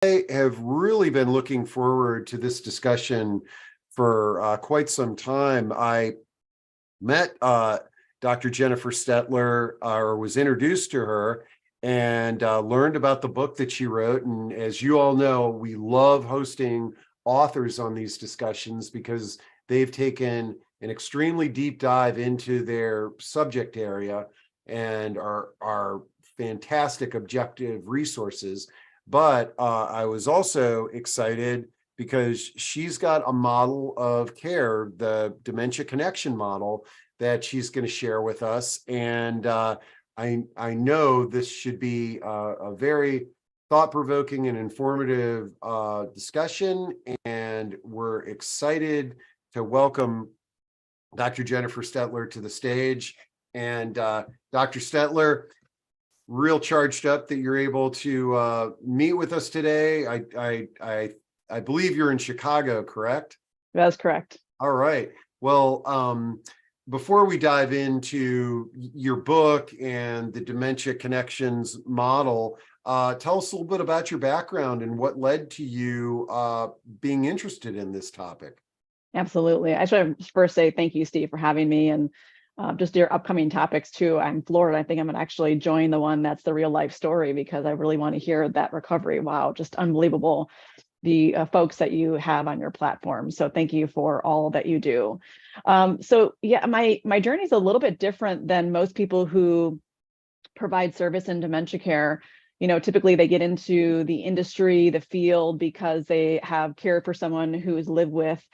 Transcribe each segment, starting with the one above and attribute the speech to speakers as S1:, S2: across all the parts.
S1: I have really been looking forward to this discussion for quite some time. I met Dr. Jennifer Stelter, or was introduced to her, and learned about the book that she wrote. And as you all know, we love hosting authors on these discussions because they've taken an extremely deep dive into their subject area and are fantastic objective resources. But I was also excited because she's got a model of care, the Dementia Connection Model, that she's going to share with us. And I know this should be a very thought-provoking and informative discussion. And we're excited to welcome Dr. Jennifer Stelter to the stage. And Dr. Stelter, real charged up that you're able to meet with us today. I believe you're in Chicago, correct?
S2: That's correct.
S1: All right. Well, before we dive into your book and the Dementia Connections Model, tell us a little bit about your background and what led to you being interested in this topic.
S2: Absolutely. I should first say thank you, Steve, for having me, and just your upcoming topics too. I'm floored. I think I'm going to actually join the one that's the real life story, because I really want to hear that recovery. Wow, just unbelievable, the folks that you have on your platform. So thank you for all that you do. So yeah, my journey is a little bit different than most people who provide service in dementia care. You know, typically they get into the industry, the field, because they have cared for someone who's lived with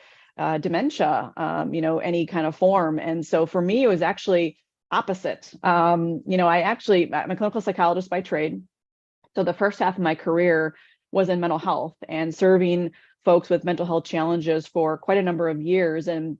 S2: dementia, any kind of form. And so for me, it was actually opposite. I'm a clinical psychologist by trade. So the first half of my career was in mental health and serving folks with mental health challenges for quite a number of years. And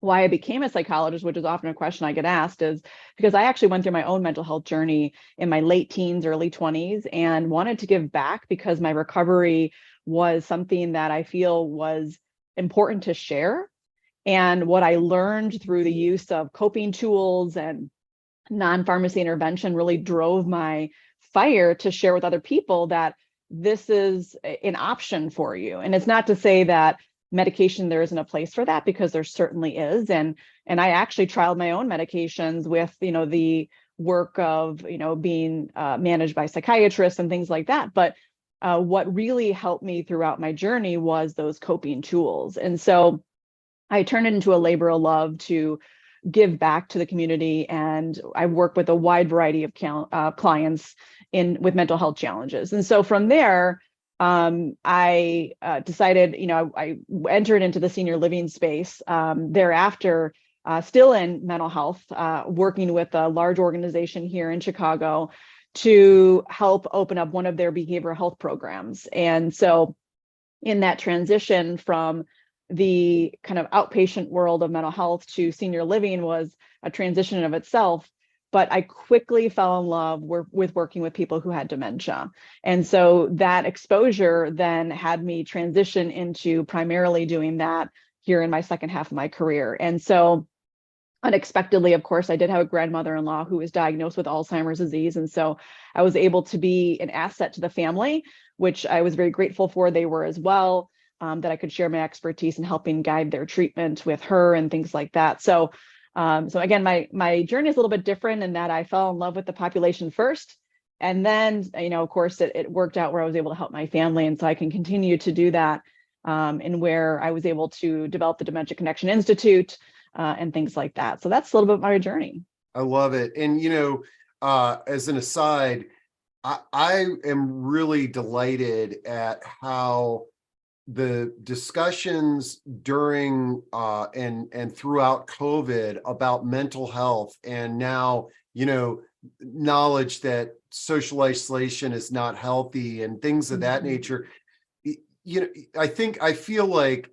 S2: why I became a psychologist, which is often a question I get asked, is because I actually went through my own mental health journey in my late teens, early 20s, and wanted to give back because my recovery was something that I feel was important to share. And what I learned through the use of coping tools and non-pharmacy intervention really drove my fire to share with other people that this is an option for you. And it's not to say that medication, there isn't a place for that, because there certainly is. And I actually trialed my own medications with, the work of, being managed by psychiatrists and things like that. But what really helped me throughout my journey was those coping tools. And so I turned it into a labor of love to give back to the community. And I work with a wide variety of clients with mental health challenges. And so from there, I decided, I entered into the senior living space thereafter, still in mental health, working with a large organization here in Chicago to help open up one of their behavioral health programs. And so in that transition from the kind of outpatient world of mental health to senior living was a transition in of itself. But I quickly fell in love with working with people who had dementia. And so that exposure then had me transition into primarily doing that here in my second half of my career. And so unexpectedly, of course, I did have a grandmother-in-law who was diagnosed with Alzheimer's disease. And so I was able to be an asset to the family, which I was very grateful for. They were as well, that I could share my expertise in helping guide their treatment with her and things like that. So again, my journey is a little bit different in that I fell in love with the population first. And then, of course, it worked out where I was able to help my family. And so I can continue to do that in where I was able to develop the Dementia Connection Institute and things like that. So that's a little bit my journey.
S1: I love it. And, as an aside, I am really delighted at how the discussions during and throughout COVID about mental health, and now, knowledge that social isolation is not healthy and things of that nature. I feel like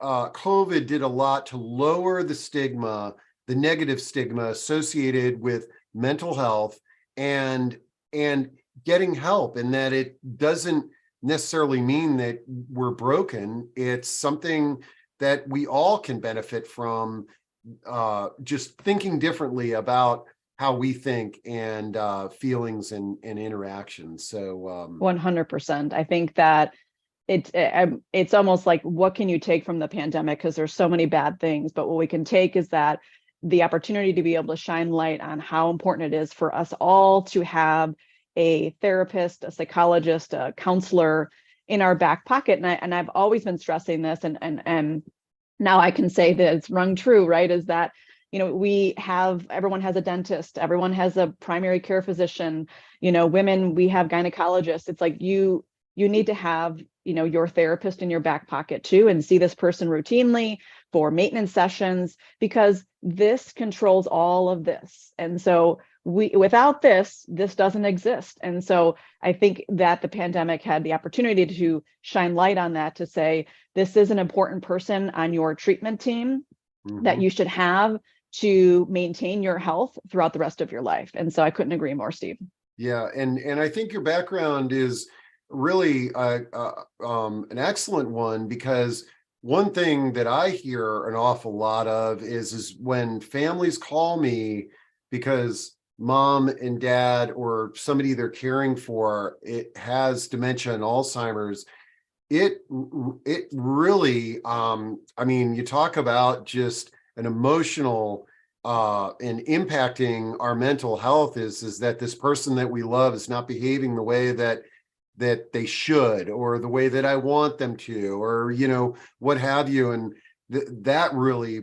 S1: COVID did a lot to lower the stigma, the negative stigma associated with mental health and getting help, and that it doesn't necessarily mean that we're broken. It's something that we all can benefit from, just thinking differently about how we think and feelings and interactions. So
S2: 100%. I think that it's almost like, what can you take from the pandemic? Because there's so many bad things, but what we can take is that the opportunity to be able to shine light on how important it is for us all to have a therapist, a psychologist, a counselor in our back pocket. And I've always been stressing this, and now I can say that it's rung true, right? Is that, everyone has a dentist, everyone has a primary care physician, women, we have gynecologists. It's like you need to have, your therapist in your back pocket too, and see this person routinely for maintenance sessions, because this controls all of this. And so without this doesn't exist. And so I think that the pandemic had the opportunity to shine light on that, to say, this is an important person on your treatment team that you should have to maintain your health throughout the rest of your life. And so I couldn't agree more, Steve.
S1: Yeah, and I think your background is really an excellent one, because one thing that I hear an awful lot of is when families call me because mom and dad or somebody they're caring for, it has dementia and Alzheimer's. It really, I mean, you talk about just an emotional and impacting our mental health is that this person that we love is not behaving the way that they should, or the way that I want them to, or what have you. And that really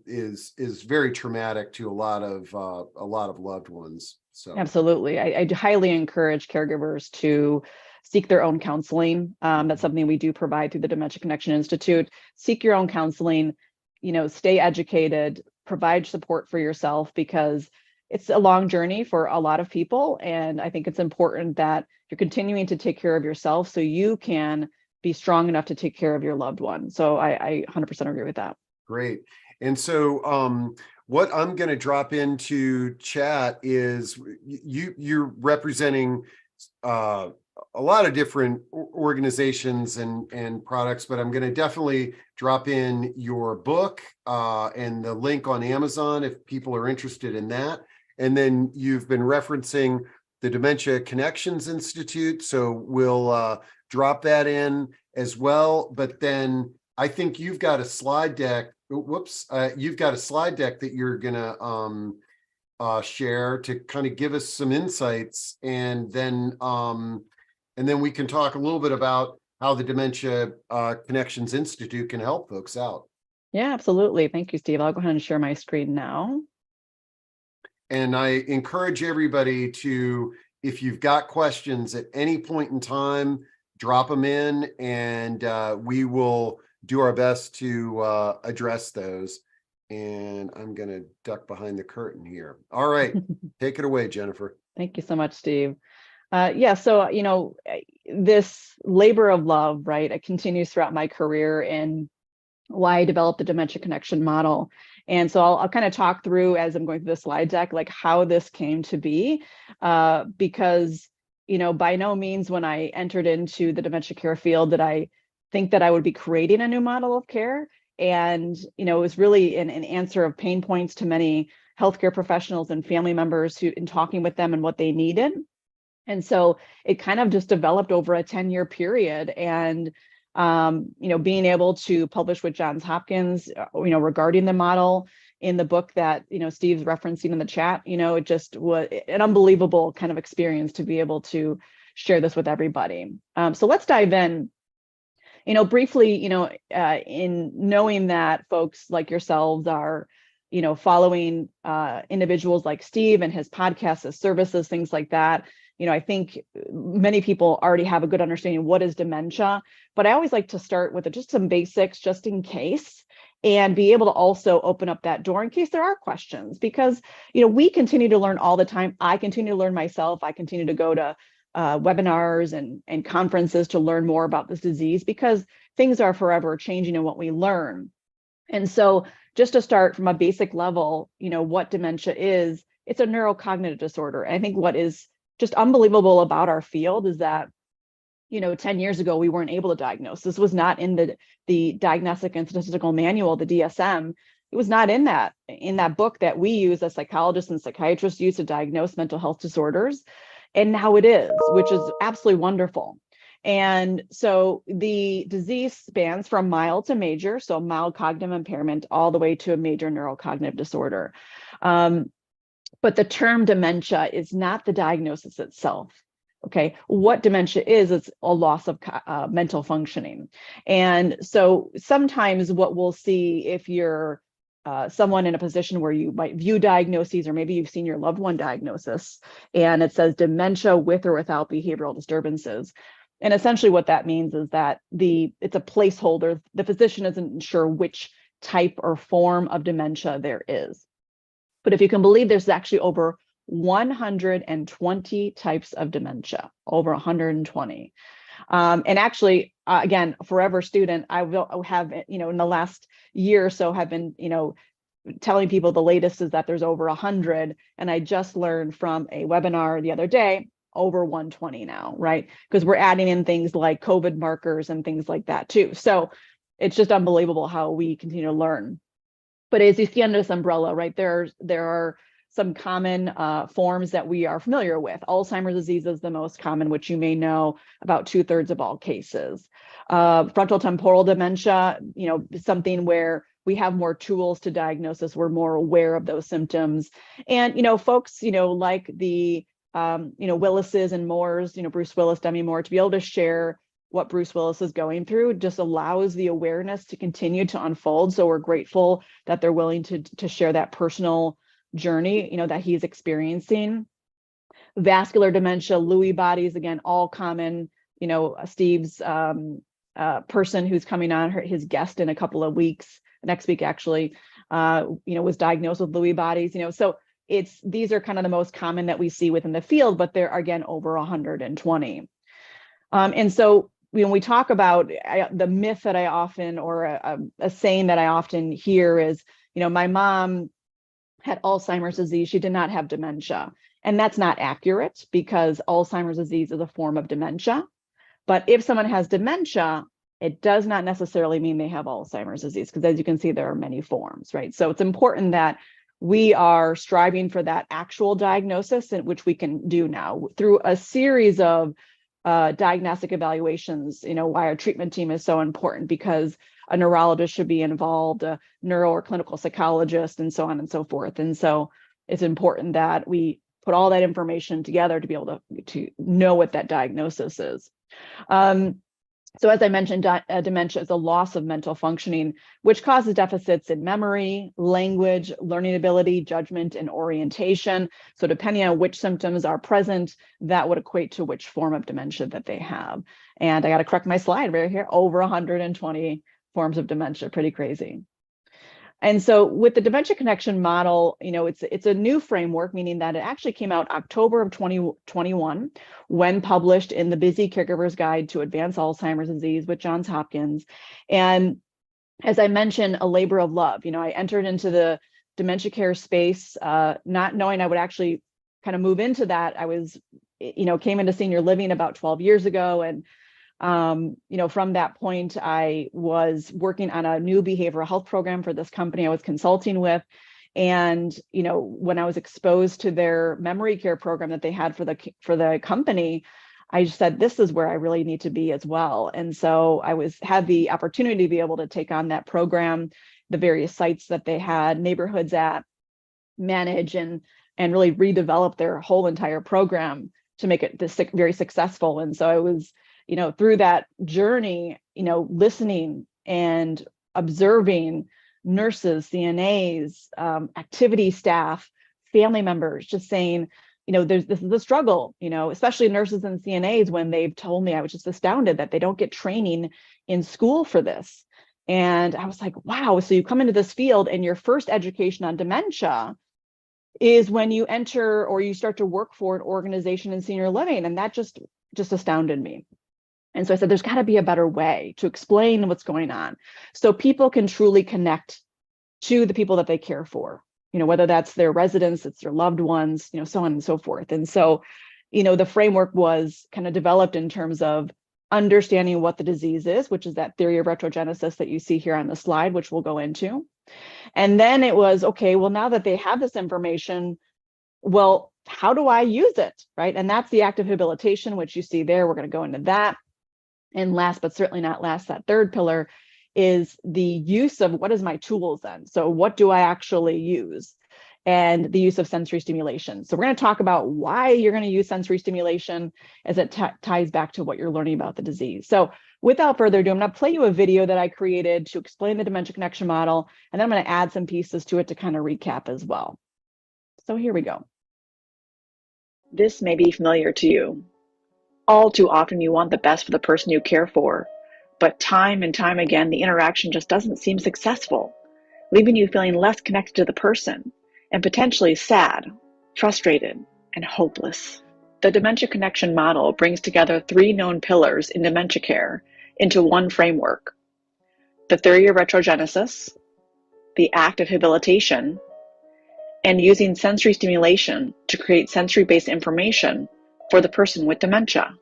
S1: is very traumatic to a lot of loved ones. So
S2: absolutely, I highly encourage caregivers to seek their own counseling. That's something we do provide through the Dementia Connection Institute. Seek your own counseling, stay educated, provide support for yourself, because it's a long journey for a lot of people. And I think it's important that you're continuing to take care of yourself so you can be strong enough to take care of your loved one. So I 100% agree with that.
S1: Great. And so what I'm going to drop into chat is you're representing a lot of different organizations and products, but I'm going to definitely drop in your book and the link on Amazon if people are interested in that. And then you've been referencing the Dementia Connections Institute, so we'll drop that in as well. But then I think you've got a slide deck. You've got a slide deck that you're going to share to kind of give us some insights, and then we can talk a little bit about how the Dementia Connections Institute can help folks out.
S2: Yeah, absolutely. Thank you, Steve. I'll go ahead and share my screen now.
S1: And I encourage everybody to, if you've got questions at any point in time, drop them in, and we will do our best to address those. And I'm going to duck behind the curtain here. All right, take it away, Jennifer.
S2: Thank you so much, Steve. Yeah, so, this labor of love, right, it continues throughout my career, and why I developed the Dementia Connection Model. And so I'll kind of talk through, as I'm going through the slide deck, like how this came to be, because, by no means when I entered into the dementia care field did I think that I would be creating a new model of care. And, it was really an answer of pain points to many healthcare professionals and family members in talking with them and what they needed. And so it kind of just developed over a 10-year period. And being able to publish with Johns Hopkins, regarding the model in the book that, Steve's referencing in the chat, it just was an unbelievable kind of experience to be able to share this with everybody. So let's dive in, briefly, in knowing that folks like yourselves are, following individuals like Steve and his podcasts, his services, things like that. I think many people already have a good understanding of what is dementia, but I always like to start with just some basics just in case, and be able to also open up that door in case there are questions, because, we continue to learn all the time. I continue to learn myself. I continue to go to webinars and conferences to learn more about this disease, because things are forever changing in what we learn. And so just to start from a basic level, what dementia is, it's a neurocognitive disorder. And I think what is just unbelievable about our field is that, 10 years ago, we weren't able to diagnose. This was not in the Diagnostic and Statistical Manual, the DSM. It was not in that book that we use as psychologists and psychiatrists use to diagnose mental health disorders. And now it is, which is absolutely wonderful. And so the disease spans from mild to major, so mild cognitive impairment, all the way to a major neurocognitive disorder. But the term dementia is not the diagnosis itself. Okay, what dementia is, it's a loss of mental functioning. And so sometimes what we'll see if you're someone in a position where you might view diagnoses, or maybe you've seen your loved one diagnosis, and it says dementia with or without behavioral disturbances. And essentially what that means is that it's a placeholder. The physician isn't sure which type or form of dementia there is. But if you can believe, there's actually over 120 types of dementia, over 120. And actually, again, forever student, I will have, in the last year or so have been, telling people the latest is that there's over 100. And I just learned from a webinar the other day, over 120 now, right? Because we're adding in things like COVID markers and things like that too. So it's just unbelievable how we continue to learn. But as you see under this umbrella, right, there are some common forms that we are familiar with. Alzheimer's disease is the most common, which you may know about 2/3 of all cases. Frontal temporal dementia, something where we have more tools to diagnose this. We're more aware of those symptoms. And, folks, like the, Willis's and Moore's, Bruce Willis, Demi Moore, to be able to share what Bruce Willis is going through just allows the awareness to continue to unfold. So we're grateful that they're willing to share that personal journey, that he's experiencing. Vascular dementia, Lewy bodies, again, all common. Steve's person who's coming on, his guest in a couple of weeks, next week actually, was diagnosed with Lewy bodies. So these are kind of the most common that we see within the field, but there are, again, over 120. And so when we talk about the myth that I often, or a saying that I often hear is, my mom had Alzheimer's disease, she did not have dementia. And that's not accurate, because Alzheimer's disease is a form of dementia. But if someone has dementia, it does not necessarily mean they have Alzheimer's disease, because as you can see, there are many forms, right? So it's important that we are striving for that actual diagnosis, which we can do now through a series of diagnostic evaluations. Why our treatment team is so important, because a neurologist should be involved, a neuro or clinical psychologist, and so on and so forth. And so it's important that we put all that information together to be able to know what that diagnosis is. So as I mentioned, dementia is a loss of mental functioning, which causes deficits in memory, language, learning ability, judgment, and orientation. So depending on which symptoms are present, that would equate to which form of dementia that they have. And I got to correct my slide right here, over 120 forms of dementia, pretty crazy. And so with the Dementia Connection Model, it's a new framework, meaning that it actually came out October of 2021 when published in the Busy Caregiver's Guide to Advanced Alzheimer Disease with Johns Hopkins. And as I mentioned, a labor of love. I entered into the dementia care space not knowing I would actually kind of move into that. I was, came into senior living about 12 years ago, and from that point, I was working on a new behavioral health program for this company I was consulting with. And, when I was exposed to their memory care program that they had for the company, I just said, this is where I really need to be as well. And so I had the opportunity to be able to take on that program, the various sites that they had, neighborhoods at, manage and really redevelop their whole entire program to make it very successful. And so I was, through that journey, listening and observing nurses, CNAs, activity staff, family members, just saying, this is a struggle, especially nurses and CNAs, when they've told me, I was just astounded that they don't get training in school for this. And I was like, wow, so you come into this field and your first education on dementia is when you enter or you start to work for an organization in senior living. And that just astounded me. And so I said, there's got to be a better way to explain what's going on so people can truly connect to the people that they care for, whether that's their residents, it's their loved ones, so on and so forth. And so, the framework was kind of developed in terms of understanding what the disease is, which is that theory of retrogenesis that you see here on the slide, which we'll go into. And then it was, okay, well, now that they have this information, well, how do I use it, right? And that's the active habilitation, which you see there. We're going to go into that. And last, but certainly not last, that third pillar is the use of what is my tools then? So what do I actually use? And the use of sensory stimulation. So we're going to talk about why you're going to use sensory stimulation as it ties back to what you're learning about the disease. So without further ado, I'm going to play you a video that I created to explain the Dementia Connection Model, and then I'm going to add some pieces to it to kind of recap as well. So here we go. This may be familiar to you. All too often you want the best for the person you care for, but time and time again, the interaction just doesn't seem successful, leaving you feeling less connected to the person and potentially sad, frustrated, and hopeless. The Dementia Connection Model brings together 3 known pillars in dementia care into one framework: the theory of retrogenesis, the act of habilitation, and using sensory stimulation to create sensory-based information for the person with dementia.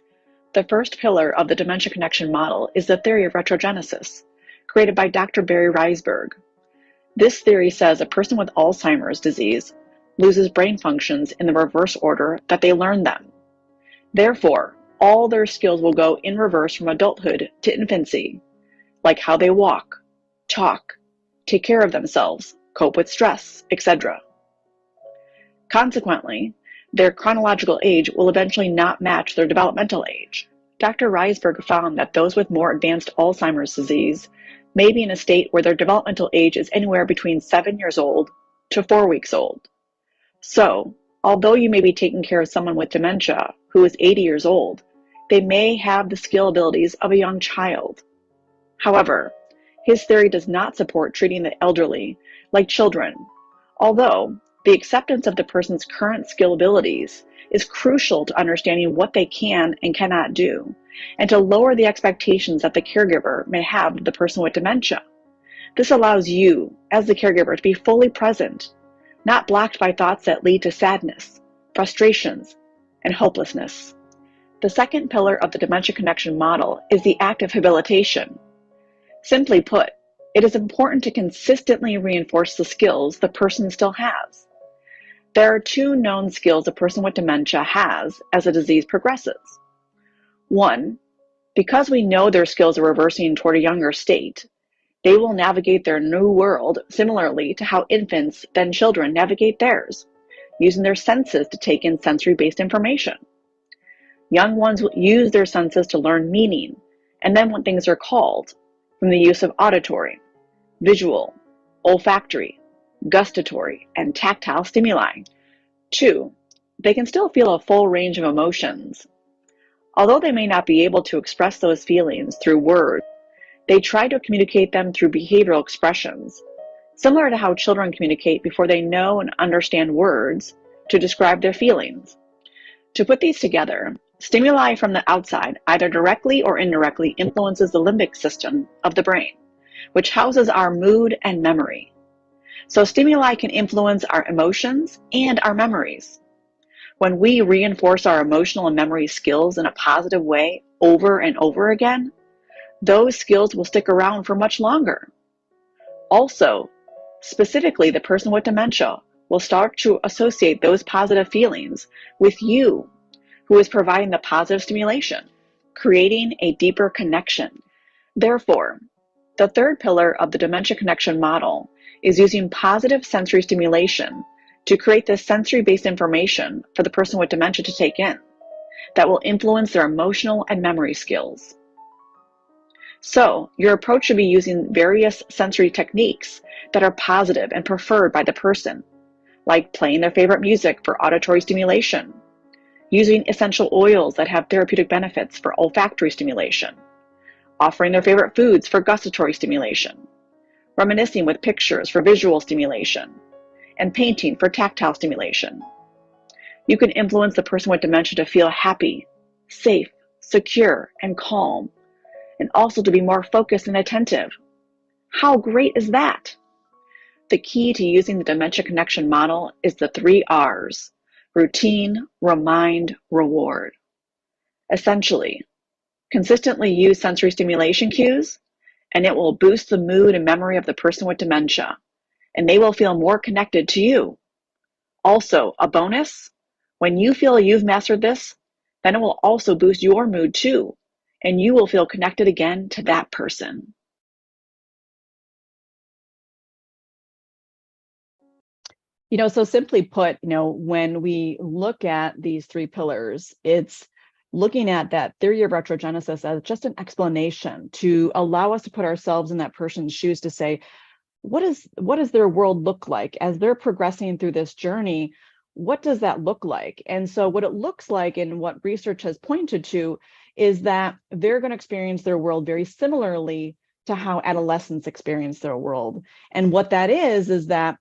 S2: The first pillar of the Dementia Connection Model is the theory of retrogenesis, created by Dr. Barry Reisberg. This theory says a person with Alzheimer's disease loses brain functions in the reverse order that they learned them. Therefore, all their skills will go in reverse from adulthood to infancy, like how they walk, talk, take care of themselves, cope with stress, etc. Consequently, their chronological age will eventually not match their developmental age. Dr. Reisberg found that those with more advanced Alzheimer's disease may be in a state where their developmental age is anywhere between 7 years old to 4 weeks old. So, although you may be taking care of someone with dementia who is 80 years old, they may have the skill abilities of a young child. However, his theory does not support treating the elderly like children, although the acceptance of the person's current skill abilities is crucial to understanding what they can and cannot do, and to lower the expectations that the caregiver may have of the person with dementia. This allows you, as the caregiver, to be fully present, not blocked by thoughts that lead to sadness, frustrations, and hopelessness. The second pillar of the Dementia Connection Model is the act of habilitation. Simply put, it is important to consistently reinforce the skills the person still has. There are 2 known skills a person with dementia has as the disease progresses. 1, because we know their skills are reversing toward a younger state, they will navigate their new world similarly to how infants, then children, navigate theirs, using their senses to take in sensory-based information. Young ones will use their senses to learn meaning, and then what things are called, from the use of auditory, visual, olfactory, gustatory, and tactile stimuli. 2, they can still feel a full range of emotions. Although they may not be able to express those feelings through words, they try to communicate them through behavioral expressions, similar to how children communicate before they know and understand words to describe their feelings. To put these together, stimuli from the outside either directly or indirectly influences the limbic system of the brain, which houses our mood and memory. So stimuli can influence our emotions and our memories. When we reinforce our emotional and memory skills in a positive way over and over again, those skills will stick around for much longer. Also, specifically, the person with dementia will start to associate those positive feelings with you, who is providing the positive stimulation, creating a deeper connection. Therefore, the third pillar of the Dementia Connection Model is using positive sensory stimulation to create this sensory-based information for the person with dementia to take in that will influence their emotional and memory skills. So, your approach should be using various sensory techniques that are positive and preferred by the person, like playing their favorite music for auditory stimulation, using essential oils that have therapeutic benefits for olfactory stimulation, offering their favorite foods for gustatory stimulation, reminiscing with pictures for visual stimulation, and painting for tactile stimulation. You can influence the person with dementia to feel happy, safe, secure, and calm, and also to be more focused and attentive. How great is that? The key to using the Dementia Connection Model is the 3 R's: routine, remind, reward. Essentially, consistently use sensory stimulation cues, and it will boost the mood and memory of the person with dementia,
S3: and they will feel more connected to you. Also, a bonus, when you feel you've mastered this, then it will also boost your mood too, and you will feel connected again to that person.
S2: So simply put, when we look at these three pillars, it's looking at that theory of retrogenesis as just an explanation to allow us to put ourselves in that person's shoes to say, what does their world look like as they're progressing through this journey? What does that look like? And so what it looks like and what research has pointed to is that they're going to experience their world very similarly to how adolescents experience their world. And what that is that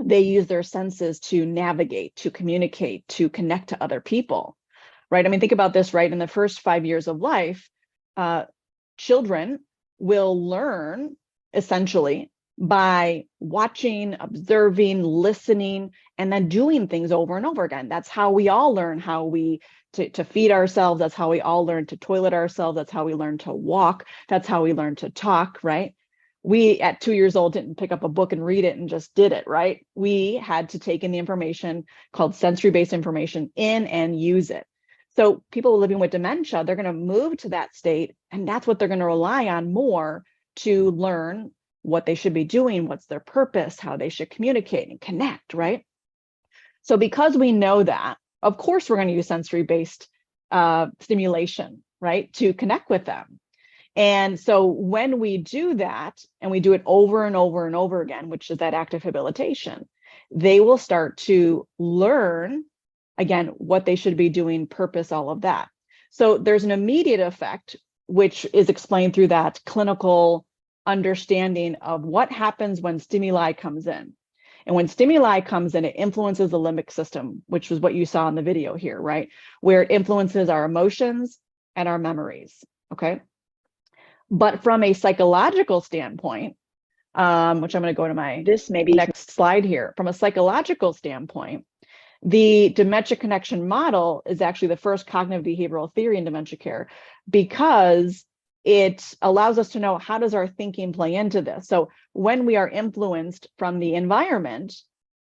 S2: they use their senses to navigate, to communicate, to connect to other people, right? I mean, think about this, right? In the first 5 years of life, children will learn essentially by watching, observing, listening, and then doing things over and over again. That's how we all learn how to feed ourselves. That's how we all learn to toilet ourselves. That's how we learn to walk. That's how we learn to talk, right? We at 2 years old didn't pick up a book and read it and just did it, right? We had to take in the information called sensory-based information in and use it. So people living with dementia, they're going to move to that state, and that's what they're going to rely on more to learn what they should be doing, what's their purpose, how they should communicate and connect, right? So because we know that, of course, we're going to use sensory-based stimulation, right, to connect with them. And so when we do that, and we do it over and over and over again, which is that active habilitation, they will start to learn, again, what they should be doing, purpose, all of that. So there's an immediate effect, which is explained through that clinical understanding of what happens when stimuli comes in. And when stimuli comes in, it influences the limbic system, which was what you saw in the video here, right? Where it influences our emotions and our memories, okay? But from a psychological standpoint, which I'm going to go to my next slide here. From a psychological standpoint, the Dementia Connection Model is actually the first cognitive behavioral theory in dementia care because it allows us to know how does our thinking play into this. So when we are influenced from the environment,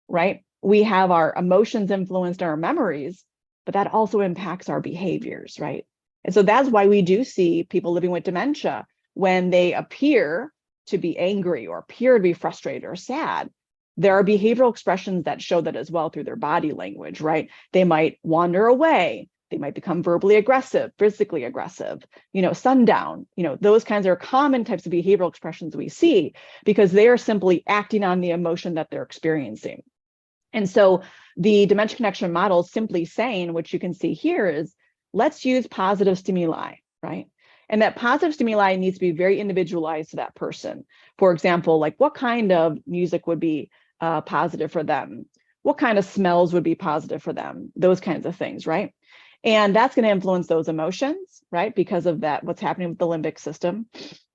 S2: right, we have our emotions influenced our memories, but that also impacts our behaviors, right? And so that's why we do see people living with dementia when they appear to be angry or appear to be frustrated or sad. There are behavioral expressions that show that as well through their body language, right? They might wander away. They might become verbally aggressive, physically aggressive, sundown, those kinds are common types of behavioral expressions we see because they are simply acting on the emotion that they're experiencing. And so the Dementia Connection Model is simply saying, which you can see here is, let's use positive stimuli, right? And that positive stimuli needs to be very individualized to that person. For example, like what kind of music would be positive for them? What kind of smells would be positive for them? Those kinds of things, right? And that's going to influence those emotions, right? Because of that, what's happening with the limbic system.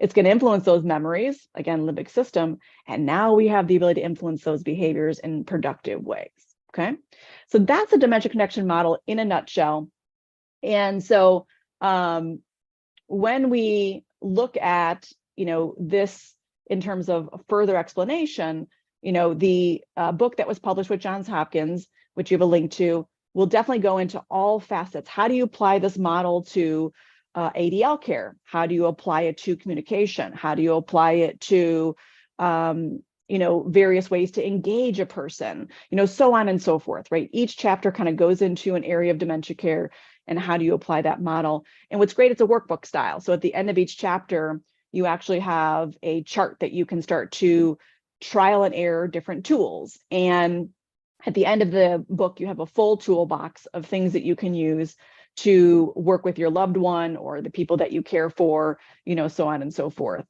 S2: It's going to influence those memories, again, limbic system. And now we have the ability to influence those behaviors in productive ways, okay? So that's a Dementia Connection Model in a nutshell. And so when we look at, this in terms of further explanation, the book that was published with Johns Hopkins, which you have a link to, will definitely go into all facets. How do you apply this model to ADL care? How do you apply it to communication? How do you apply it to, various ways to engage a person, so on and so forth, right? Each chapter kind of goes into an area of dementia care and how do you apply that model? And what's great, it's a workbook style. So at the end of each chapter, you actually have a chart that you can start to trial and error different tools. And at the end of the book, you have a full toolbox of things that you can use to work with your loved one or the people that you care for, so on and so forth.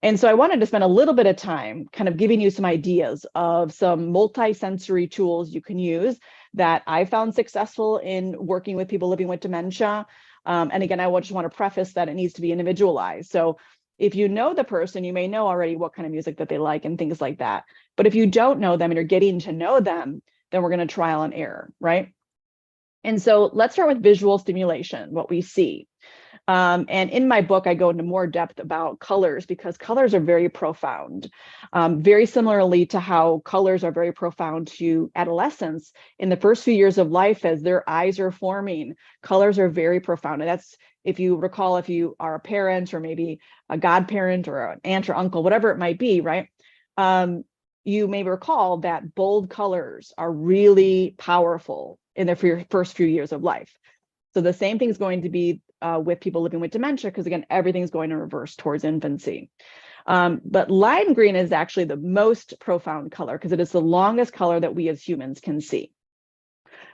S2: And so I wanted to spend a little bit of time kind of giving you some ideas of some multi-sensory tools you can use that I found successful in working with people living with dementia. And again, I just want to preface that it needs to be individualized. So if you know the person, you may know already what kind of music that they like and things like that. But if you don't know them and you're getting to know them, then we're going to trial and error, right? And so let's start with visual stimulation, what we see. And in my book, I go into more depth about colors because colors are very profound. Very similarly to how colors are very profound to adolescents in the first few years of life as their eyes are forming, colors are very profound. And that's, if you recall, if you are a parent or maybe a godparent or an aunt or uncle, whatever it might be, right? You may recall that bold colors are really powerful in the first few years of life. So the same thing is going to be with people living with dementia, because again, everything's going in reverse towards infancy. But lime green is actually the most profound color because it is the longest color that we as humans can see.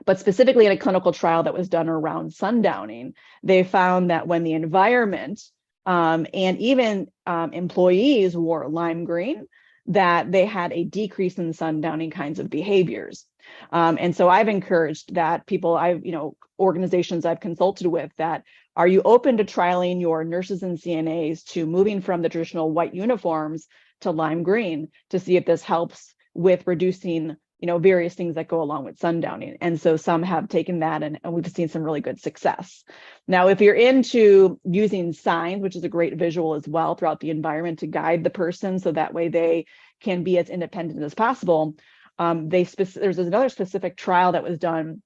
S2: But specifically in a clinical trial that was done around sundowning, they found that when the environment and even employees wore lime green, that they had a decrease in sundowning kinds of behaviors. And so I've encouraged that people, organizations I've consulted with, that are you open to trialing your nurses and CNAs to moving from the traditional white uniforms to lime green to see if this helps with reducing, various things that go along with sundowning. And so some have taken that and we've seen some really good success. Now, if you're into using signs, which is a great visual as well throughout the environment to guide the person so that way they can be as independent as possible, there's another specific trial that was done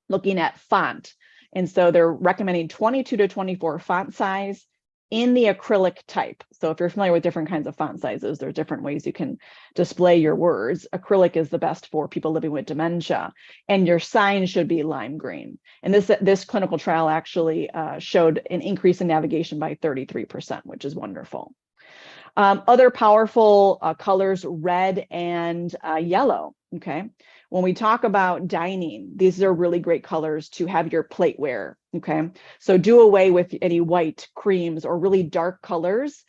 S2: looking at font. And so they're recommending 22 to 24 font size in the acrylic type. So if you're familiar with different kinds of font sizes, there's different ways you can display your words. Acrylic is the best for people living with dementia, and your sign should be lime green. And this clinical trial actually showed an increase in navigation by 33%, which is wonderful. Other powerful colors, red and yellow, okay? When we talk about dining, these are really great colors to have your plateware, okay? So do away with any white, creams, or really dark colors.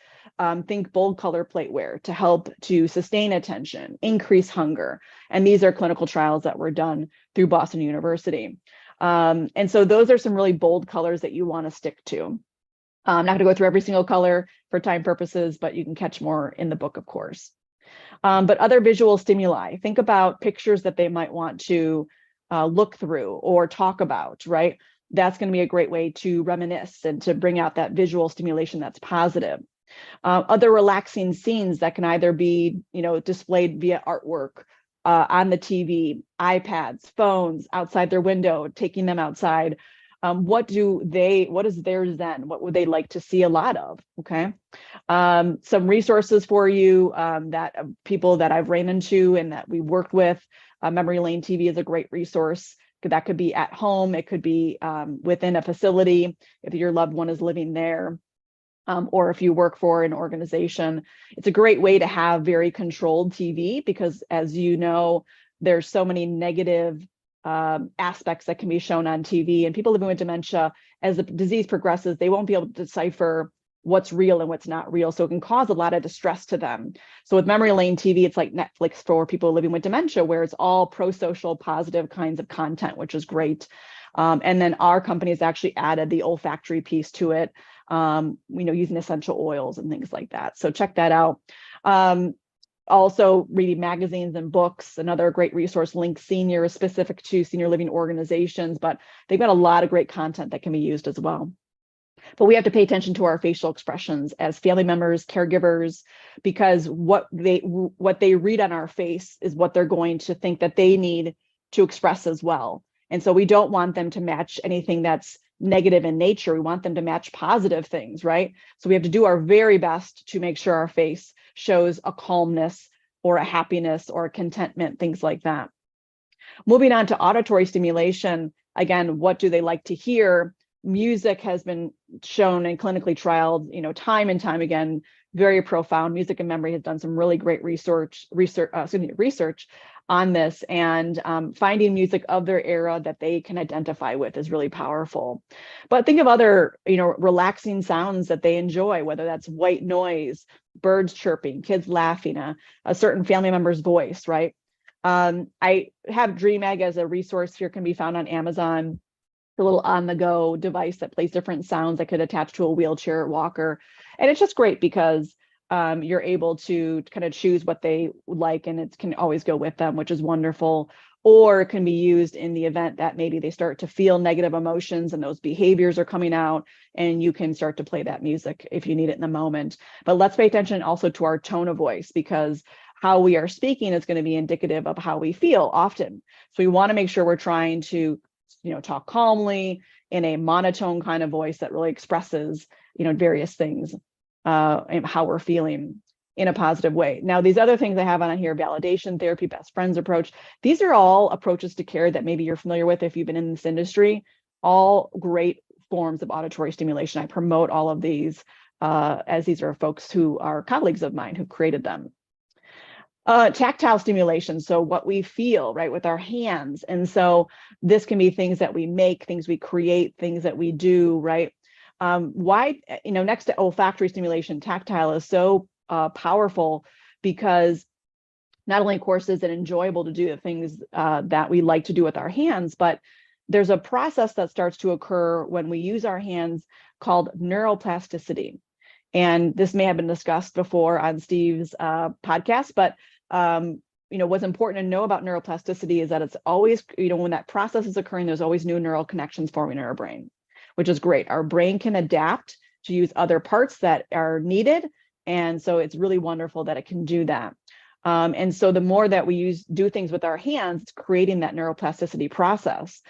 S2: Think bold color plateware to help to sustain attention, increase hunger. And these are clinical trials that were done through Boston University. And so those are some really bold colors that you want to stick to. I'm not going to go through every single color for time purposes, but you can catch more in the book, of course. But other visual stimuli, think about pictures that they might want to look through or talk about, right? That's going to be a great way to reminisce and to bring out that visual stimulation that's positive. Other relaxing scenes that can either be, displayed via artwork, on the TV, iPads, phones, outside their window, taking them outside. What is their Zen? What would they like to see a lot of? Okay. Some resources for you that people that I've ran into and that we worked with. Memory Lane TV is a great resource. That could be at home. It could be within a facility if your loved one is living there. Or if you work for an organization. It's a great way to have very controlled TV because, as you know, there's so many negative aspects that can be shown on TV, and people living with dementia, as the disease progresses, they won't be able to decipher what's real and what's not real. So it can cause a lot of distress to them. So with Memory Lane TV, it's like Netflix for people living with dementia, where it's all pro-social, positive kinds of content, which is great. And then our company has actually added the olfactory piece to it, using essential oils and things like that. So check that out. Also reading magazines and books, another great resource. Link Senior is specific to senior living organizations, but they've got a lot of great content that can be used as well. But we have to pay attention to our facial expressions as family members, caregivers, because what they read on our face is what they're going to think that they need to express as well. And so we don't want them to match anything that's negative in nature. We want them to match positive things, right? So we have to do our very best to make sure our face shows a calmness or a happiness or a contentment, things like that. Moving on to auditory stimulation, again, what do they like to hear? Music has been shown and clinically trialed, time and time again, very profound. Music and Memory has done some really great research on this, and finding music of their era that they can identify with is really powerful. But think of other, relaxing sounds that they enjoy, whether that's white noise, birds chirping, kids laughing, a certain family member's voice, right? I have DreamEgg as a resource here, can be found on Amazon. A little on-the-go device that plays different sounds that could attach to a wheelchair or walker. And it's just great because you're able to kind of choose what they like, and it can always go with them, which is wonderful. or it can be used in the event that maybe they start to feel negative emotions and those behaviors are coming out, and you can start to play that music if you need it in the moment. But let's pay attention also to our tone of voice, because how we are speaking is going to be indicative of how we feel often. So we want to make sure we're trying to, talk calmly in a monotone kind of voice that really expresses, various things and how we're feeling in a positive way. Now, these other things I have on here, validation therapy, best friends approach, these are all approaches to care that maybe you're familiar with if you've been in this industry, all great forms of auditory stimulation. I promote all of these as these are folks who are colleagues of mine who created them. Tactile stimulation, so what we feel, right, with our hands. And so this can be things that we make, things we create, things that we do, right? Why, next to olfactory stimulation, tactile is so powerful because not only, of course, is it enjoyable to do the things that we like to do with our hands, but there's a process that starts to occur when we use our hands called neuroplasticity. And this may have been discussed before on Steve's podcast, but what's important to know about neuroplasticity is that it's always, when that process is occurring, there's always new neural connections forming in our brain, which is great. Our brain can adapt to use other parts that are needed. And so it's really wonderful that it can do that. And so the more that we do things with our hands, it's creating that neuroplasticity process.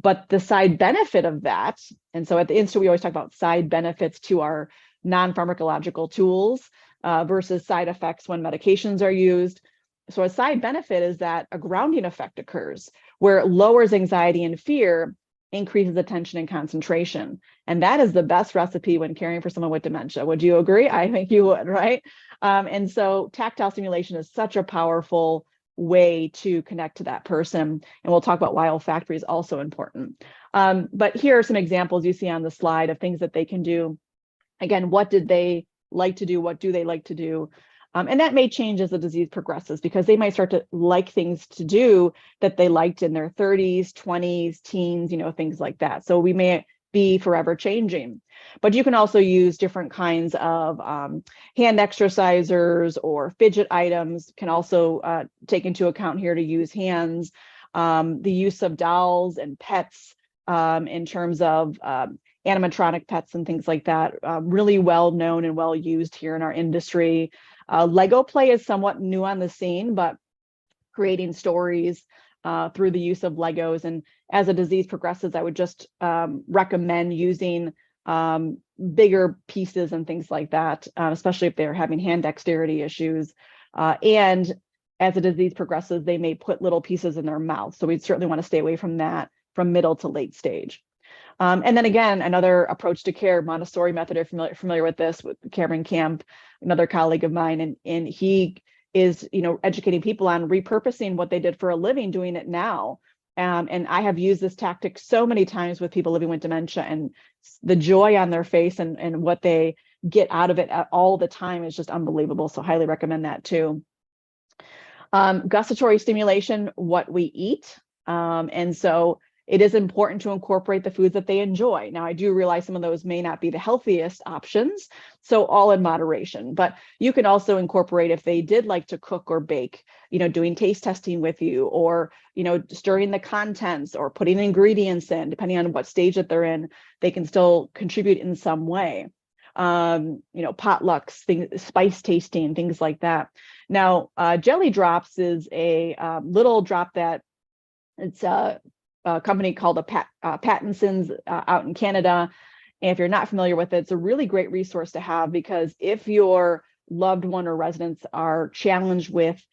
S2: But the side benefit of that, and so at the Insta, we always talk about side benefits to our non-pharmacological tools versus side effects when medications are used. So a side benefit is that a grounding effect occurs where it lowers anxiety and fear, increases attention and concentration. And that is the best recipe when caring for someone with dementia. Would you agree? I think you would, right? And so tactile stimulation is such a powerful way to connect to that person. And we'll talk about why olfactory is also important. But here are some examples you see on the slide of things that they can do. Again, what did they like to do? What do they like to do? And that may change as the disease progresses, because they might start to like things to do that they liked in their 30s, 20s, teens, things like that. So we may be forever changing. But you can also use different kinds of hand exercisers or fidget items, can also take into account here to use hands, the use of dolls and pets in terms of animatronic pets and things like that, really well known and well used here in our industry. Lego play is somewhat new on the scene, but creating stories through the use of Legos. And as a disease progresses, I would just recommend using bigger pieces and things like that, especially if they're having hand dexterity issues. And as the disease progresses, they may put little pieces in their mouth. So we'd certainly want to stay away from that from middle to late stage. And then again, another approach to care, Montessori method, if you're familiar with this, with Cameron Camp, another colleague of mine, and he is, educating people on repurposing what they did for a living, doing it now. And I have used this tactic so many times with people living with dementia, and the joy on their face and what they get out of it all the time is just unbelievable. So highly recommend that too. Gustatory stimulation, what we eat. And so it is important to incorporate the foods that they enjoy. Now, I do realize some of those may not be the healthiest options, so all in moderation. But you can also incorporate, if they did like to cook or bake, doing taste testing with you, or, stirring the contents or putting ingredients in, depending on what stage that they're in, they can still contribute in some way. Potlucks, things, spice tasting, things like that. Now, jelly drops is a little drop that it's a company called Pattinson's out in Canada. And if you're not familiar with it, it's a really great resource to have, because if your loved one or residents are challenged with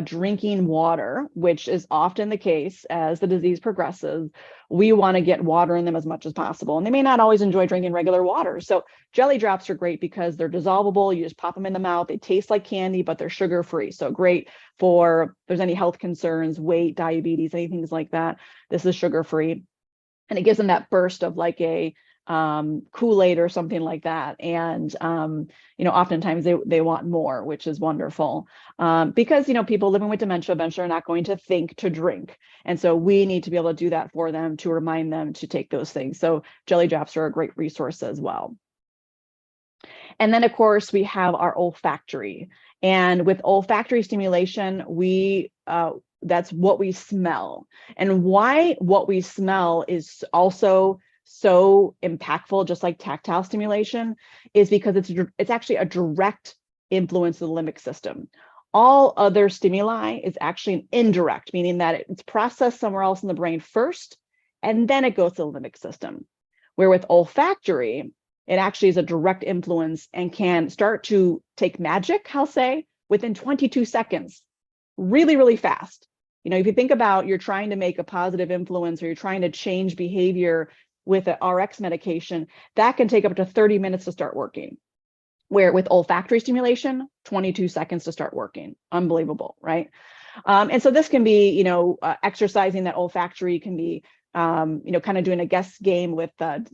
S2: drinking water, which is often the case as the disease progresses, we want to get water in them as much as possible. And they may not always enjoy drinking regular water. So jelly drops are great because they're dissolvable. You just pop them in the mouth. They taste like candy, but they're sugar-free. So great for if there's any health concerns, weight, diabetes, anything like that. This is sugar-free. And it gives them that burst of like a Kool-Aid or something like that. And, oftentimes they want more, which is wonderful, because, people living with dementia eventually are not going to think to drink. And so we need to be able to do that for them, to remind them to take those things. So jelly drops are a great resource as well. And then, of course, we have our olfactory. And with olfactory stimulation, we That's what we smell. And why what we smell is also so impactful, just like tactile stimulation, is because it's actually a direct influence of the limbic system. All other stimuli is actually an indirect, meaning that it's processed somewhere else in the brain first, and then it goes to the limbic system. Where with olfactory, it actually is a direct influence and can start to take magic, I'll say, within 22 seconds, really, really fast. You know, if you think about you're trying to make a positive influence or you're trying to change behavior with an RX medication, that can take up to 30 minutes to start working. Where with olfactory stimulation, 22 seconds to start working. Unbelievable, right? And so this can be, you know, exercising that olfactory can be, you know, kind of doing a guess game with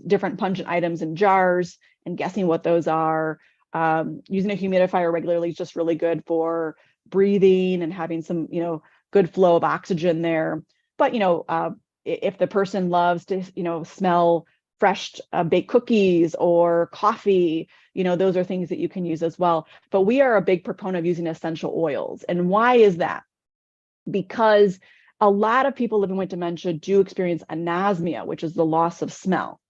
S2: different pungent items in jars and guessing what those are. Using a humidifier regularly is just really good for breathing and having some, you know, good flow of oxygen there. But, you know, if the person loves to, you know, smell fresh baked cookies or coffee, you know, those are things that you can use as well. But we are a big proponent of using essential oils. And why is that? Because a lot of people living with dementia do experience anosmia, which is the loss of smell.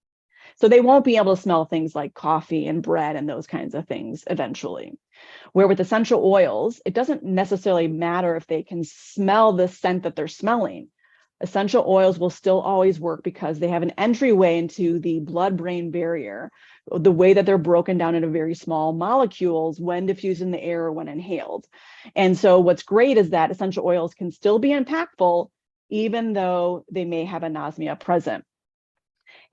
S2: So they won't be able to smell things like coffee and bread and those kinds of things eventually. Where with essential oils, it doesn't necessarily matter if they can smell the scent that they're smelling. Essential oils will still always work because they have an entryway into the blood-brain barrier, the way that they're broken down into very small molecules when diffused in the air or when inhaled. And so what's great is that essential oils can still be impactful, even though they may have anosmia present.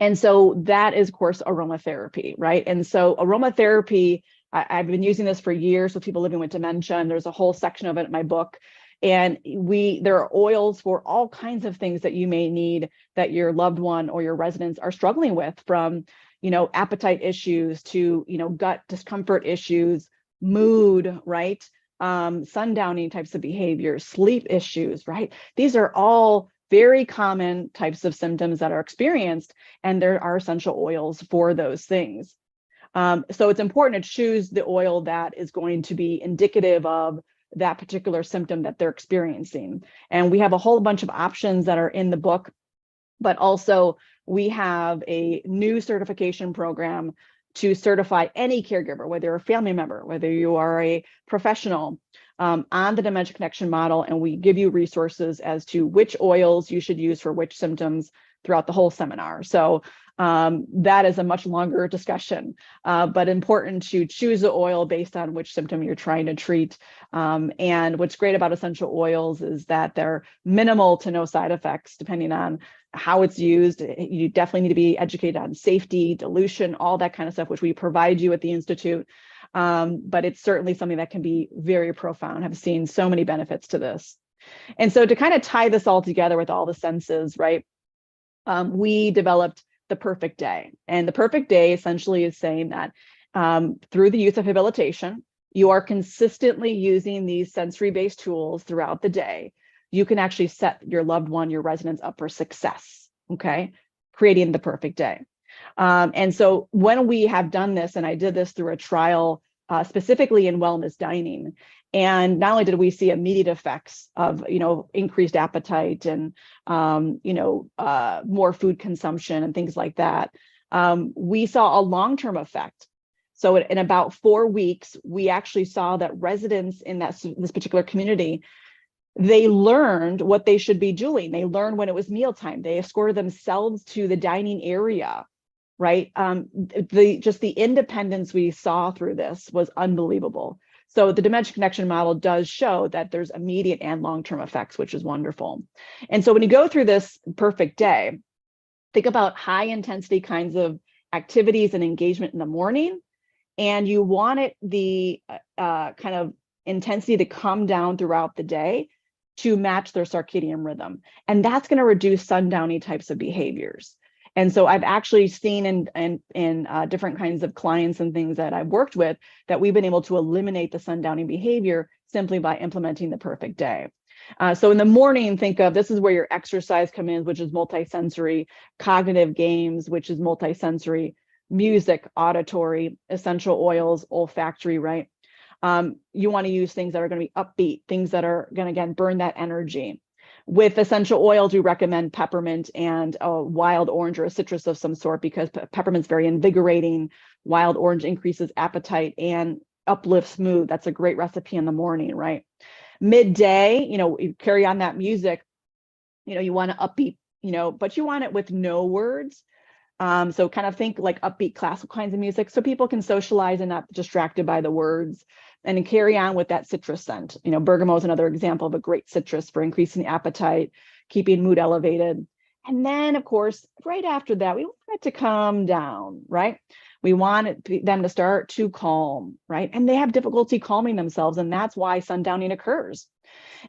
S2: And so that is, of course, aromatherapy, right? And so aromatherapy, I've been using this for years with people living with dementia, and there's a whole section of it in my book. And there are oils for all kinds of things that you may need that your loved one or your residents are struggling with, from, you know, appetite issues to, you know, gut discomfort issues, mood, right? Sundowning types of behaviors, sleep issues, right? These are all very common types of symptoms that are experienced, and there are essential oils for those things. So it's important to choose the oil that is going to be indicative of that particular symptom that they're experiencing. And we have a whole bunch of options that are in the book, but also we have a new certification program to certify any caregiver, whether you're a family member, whether you are a professional, on the Dementia Connection Model, and we give you resources as to which oils you should use for which symptoms throughout the whole seminar. So that is a much longer discussion, but important to choose the oil based on which symptom you're trying to treat. And what's great about essential oils is that they're minimal to no side effects, depending on how it's used. You definitely need to be educated on safety, dilution, all that kind of stuff, which we provide you at the Institute. But it's certainly something that can be very profound. I've seen so many benefits to this. And so to kind of tie this all together with all the senses, right, we developed the perfect day. And the perfect day essentially is saying that through the use of habilitation, you are consistently using these sensory-based tools throughout the day. You can actually set your loved one, your residents up for success, okay? Creating the perfect day. And so when we have done this, and I did this through a trial specifically in wellness dining, and not only did we see immediate effects of, you know, increased appetite and, you know, more food consumption and things like that, we saw a long-term effect. So in about 4 weeks, we actually saw that residents in this particular community, they learned what they should be doing. They learned when it was mealtime. They escorted themselves to the dining area, right? Just the independence we saw through this was unbelievable. So the Dementia Connection Model does show that there's immediate and long-term effects, which is wonderful. And so when you go through this perfect day, think about high intensity kinds of activities and engagement in the morning, and you want it the kind of intensity to come down throughout the day to match their circadian rhythm. And that's going to reduce sundowning types of behaviors. And so I've actually seen in different kinds of clients and things that I've worked with that we've been able to eliminate the sundowning behavior simply by implementing the perfect day. So in the morning, think of this is where your exercise comes in, which is multisensory, cognitive games, which is multisensory, music, auditory, essential oils, olfactory, right? You want to use things that are going to be upbeat, things that are going to, again, burn that energy. With essential oils, we recommend peppermint and a wild orange or a citrus of some sort, because peppermint's very invigorating. Wild orange increases appetite and uplifts mood. That's a great recipe in the morning, right? Midday, you carry on that music, you want to upbeat, but you want it with no words. So kind of think like upbeat classical kinds of music, so people can socialize and not distracted by the words, and then carry on with that citrus scent. Bergamot is another example of a great citrus for increasing the appetite, keeping mood elevated. And then, of course, right after that, we want it to calm down, right? We want them to start to calm, right? And they have difficulty calming themselves, and that's why sundowning occurs.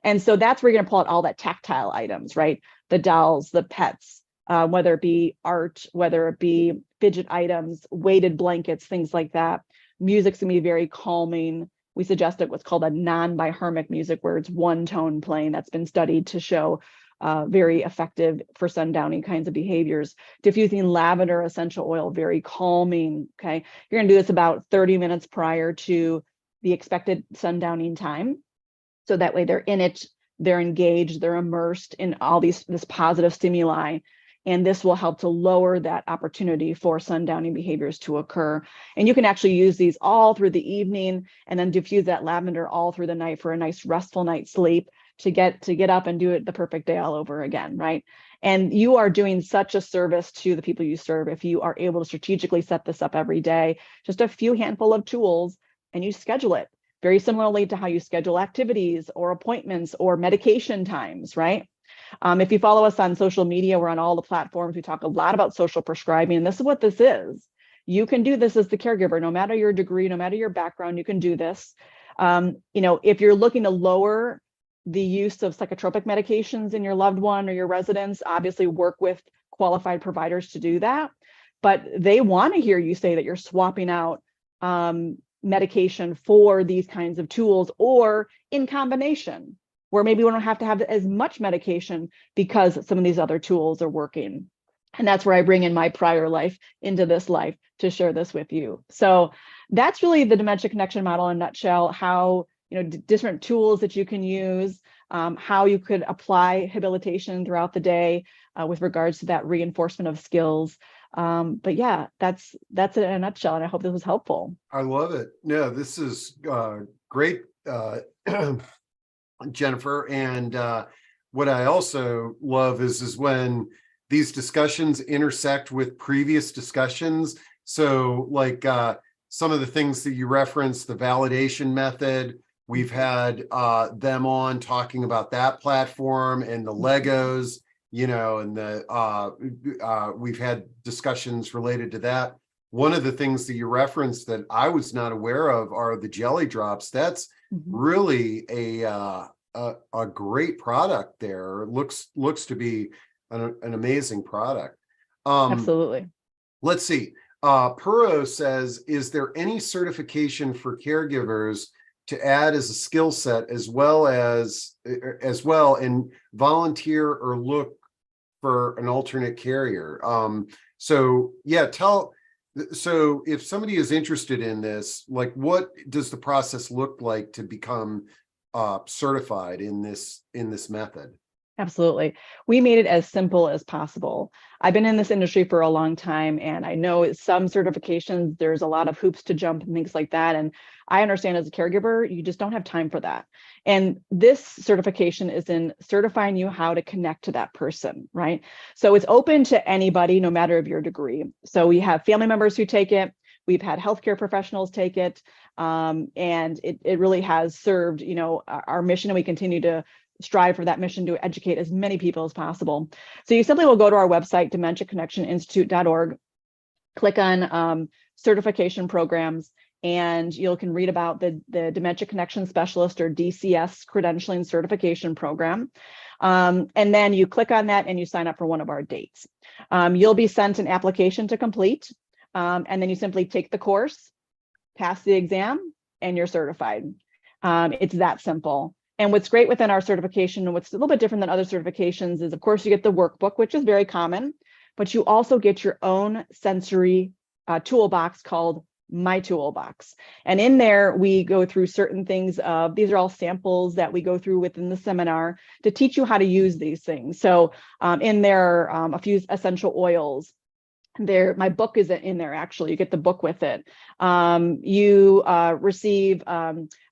S2: And so that's where you're going to pull out all that tactile items, right? The dolls, the pets, whether it be art, whether it be fidget items, weighted blankets, things like that. Music's going to be very calming. We suggested what's called a non-biharmic music, where it's one tone playing. That's been studied to show very effective for sundowning kinds of behaviors. Diffusing lavender essential oil, very calming, okay? You're going to do this about 30 minutes prior to the expected sundowning time. So that way they're in it, they're engaged, they're immersed in all this positive stimuli. And this will help to lower that opportunity for sundowning behaviors to occur. And you can actually use these all through the evening, and then diffuse that lavender all through the night for a nice restful night's sleep, to get up and do it the perfect day all over again, right? And you are doing such a service to the people you serve if you are able to strategically set this up every day, just a few handful of tools, and you schedule it very similarly to how you schedule activities or appointments or medication times, right? If you follow us on social media, we're on all the platforms. We talk a lot about social prescribing, and this is what this is. You can do this as the caregiver, no matter your degree, no matter your background, you can do this. If you're looking to lower the use of psychotropic medications in your loved one or your residents, obviously work with qualified providers to do that. But they want to hear you say that you're swapping out medication for these kinds of tools, or in combination, where maybe we don't have to have as much medication because some of these other tools are working. And that's where I bring in my prior life into this life to share this with you. So that's really the Dementia Connection Model in a nutshell, how different tools that you can use, how you could apply rehabilitation throughout the day with regards to that reinforcement of skills. But yeah, that's it in a nutshell, and I hope this was helpful.
S1: I love it. Yeah, this is great, Jennifer. And what I also love is when these discussions intersect with previous discussions. So like some of the things that you referenced, the validation method, we've had them on talking about that platform, and the Legos, and we've had discussions related to that. One of the things that you referenced that I was not aware of are the jelly drops. That's really a great product there. It looks to be an amazing product.
S2: Absolutely.
S1: Let's see. Puro says, is there any certification for caregivers to add as a skill set as well and volunteer or look for an alternate carrier? So if somebody is interested in this, like, what does the process look like to become certified in this method?
S2: Absolutely. We made it as simple as possible. I've been in this industry for a long time, and I know some certifications, there's a lot of hoops to jump and things like that. And I understand as a caregiver, you just don't have time for that. And this certification is in certifying you how to connect to that person, right? So it's open to anybody, no matter of your degree. So we have family members who take it. We've had healthcare professionals take it. And it really has served, our mission, and we continue to strive for that mission to educate as many people as possible. So you simply will go to our website, dementiaconnectioninstitute.org, click on certification programs, and you can read about the Dementia Connection Specialist, or DCS, credentialing certification program. And then you click on that and you sign up for one of our dates. You'll be sent an application to complete, and then you simply take the course, pass the exam, and you're certified. It's that simple. And what's great within our certification, and what's a little bit different than other certifications, is of course you get the workbook, which is very common, but you also get your own sensory toolbox called my toolbox. And in there, we go through certain things. These are all samples that we go through within the seminar to teach you how to use these things. So in there, a few essential oils. My book is in there, actually. You get the book with it. You receive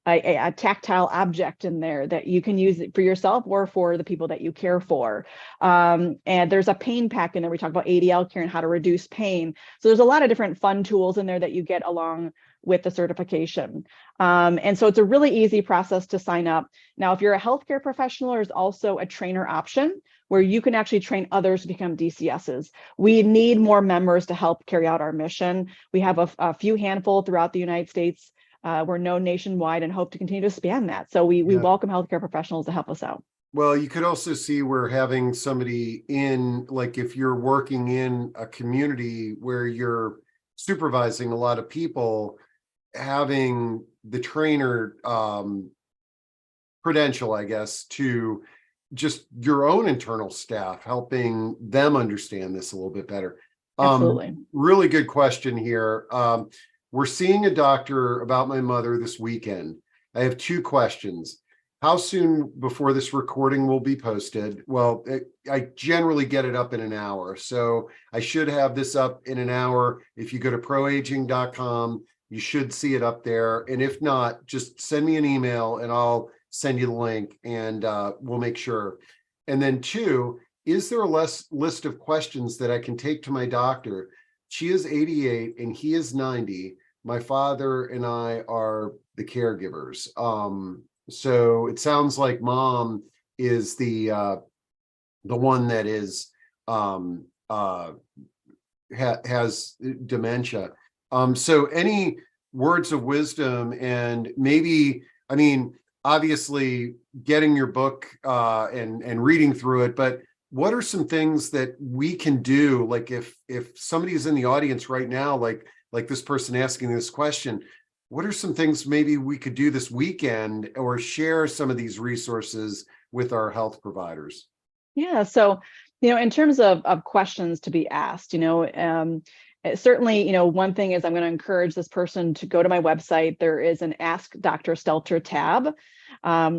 S2: a tactile object in there that you can use it for yourself or for the people that you care for. And there's a pain pack in there. We talk about ADL care and how to reduce pain. So there's a lot of different fun tools in there that you get along with the certification. And so it's a really easy process to sign up. Now, if you're a healthcare professional, there's also a trainer option where you can actually train others to become DCSs. We need more members to help carry out our mission. We have a few handful throughout the United States. We're known nationwide and hope to continue to expand that. So we welcome healthcare professionals to help us out.
S1: Well, you could also see we're having somebody in, like if you're working in a community where you're supervising a lot of people, having the trainer credential, I guess, to just your own internal staff, helping them understand this a little bit better.
S2: Absolutely.
S1: Really good question here. We're seeing a doctor about my mother this weekend. I have two questions. How soon before this recording will be posted? Well, I generally get it up in an hour. So I should have this up in an hour. If you go to proaging.com, you should see it up there. And if not, just send me an email and I'll send you the link and we'll make sure. And then two, is there a list of questions that I can take to my doctor? She is 88 and he is 90. My father and I are the caregivers. So it sounds like mom is the one that is has dementia. So any words of wisdom, and maybe, I mean, obviously getting your book and reading through it, but what are some things that we can do? Like if somebody's in the audience right now, like this person asking this question, what are some things maybe we could do this weekend or share some of these resources with our health providers?
S2: Yeah. So, in terms of questions to be asked, certainly, one thing is I'm going to encourage this person to go to my website. There is an Ask Dr. Stelter tab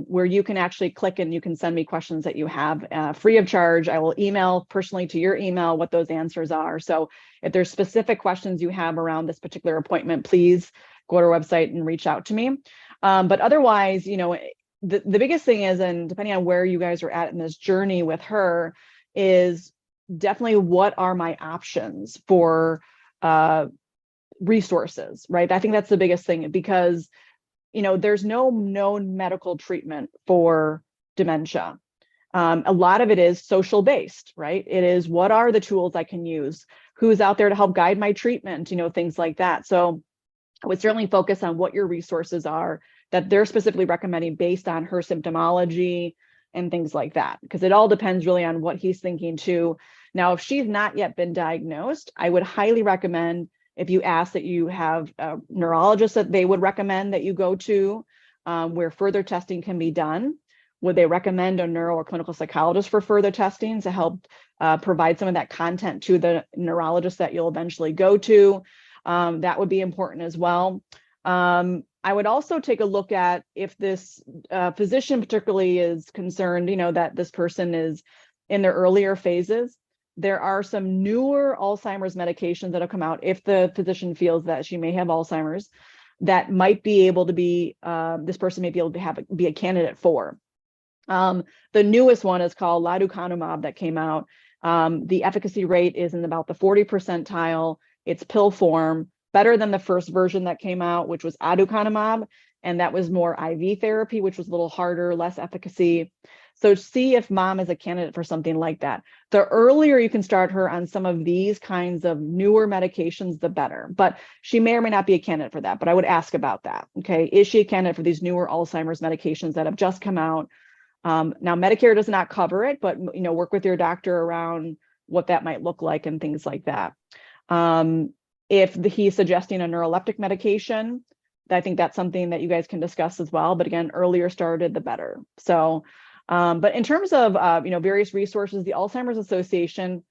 S2: where you can actually click and you can send me questions that you have free of charge. I will email personally to your email what those answers are. So if there's specific questions you have around this particular appointment, please go to our website and reach out to me. But otherwise, the biggest thing is, and depending on where you guys are at in this journey with her, is definitely what are my options for resources, right? I think that's the biggest thing, because there's no known medical treatment for dementia. A lot of it is social based, right? It is, what are the tools I can use? Who's out there to help guide my treatment? Things like that. So I would certainly focus on what your resources are that they're specifically recommending based on her symptomology and things like that, because it all depends really on what he's thinking too. Now, if she's not yet been diagnosed, I would highly recommend, if you ask, that you have a neurologist that they would recommend that you go to, where further testing can be done. Would they recommend a neuro or clinical psychologist for further testing to help provide some of that content to the neurologist that you'll eventually go to? That would be important as well. I would also take a look at if this physician particularly is concerned, that this person is in their earlier phases. There are some newer Alzheimer's medications that have come out, if the physician feels that she may have Alzheimer's, that might be able to be, this person may be able to be a candidate for. The newest one is called Laducanumab that came out. The efficacy rate is in about the 40 percentile. It's pill form, better than the first version that came out, which was Aducanumab, and that was more IV therapy, which was a little harder, less efficacy. So see if mom is a candidate for something like that. The earlier you can start her on some of these kinds of newer medications, the better. But she may or may not be a candidate for that, but I would ask about that. Okay, is she a candidate for these newer Alzheimer's medications that have just come out? Now, Medicare does not cover it, but work with your doctor around what that might look like and things like that. If he's suggesting a neuroleptic medication, I think that's something that you guys can discuss as well. But again, earlier started, the better. So, but in terms of, various resources, the Alzheimer's Association,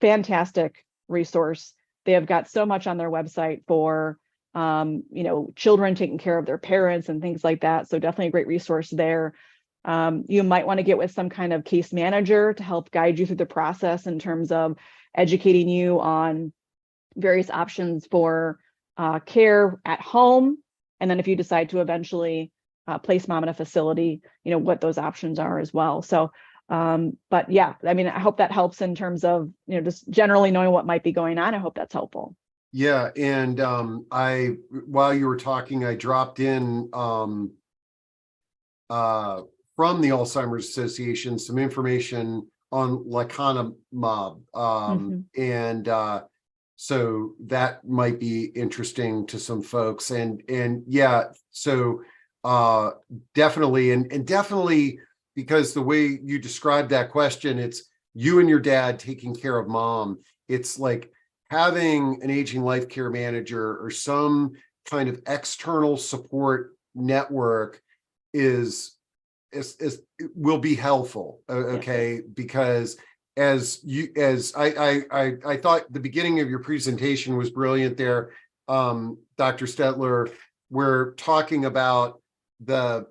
S2: fantastic resource. They have got so much on their website for children taking care of their parents and things like that. So definitely a great resource there. You might want to get with some kind of case manager to help guide you through the process in terms of educating you on various options for care at home. And then if you decide to eventually place mom in a facility, what those options are as well. So, but yeah, I mean, I hope that helps in terms of, just generally knowing what might be going on. I hope that's helpful.
S1: Yeah. And while you were talking, I dropped in from the Alzheimer's Association some information on lecanemab. And so that might be interesting to some folks. And yeah, so definitely, and definitely, because the way you described that question, it's you and your dad taking care of mom. It's like having an aging life care manager or some kind of external support network will be helpful. Okay. Because as I thought the beginning of your presentation was brilliant there, Dr. Stelter, we're talking about the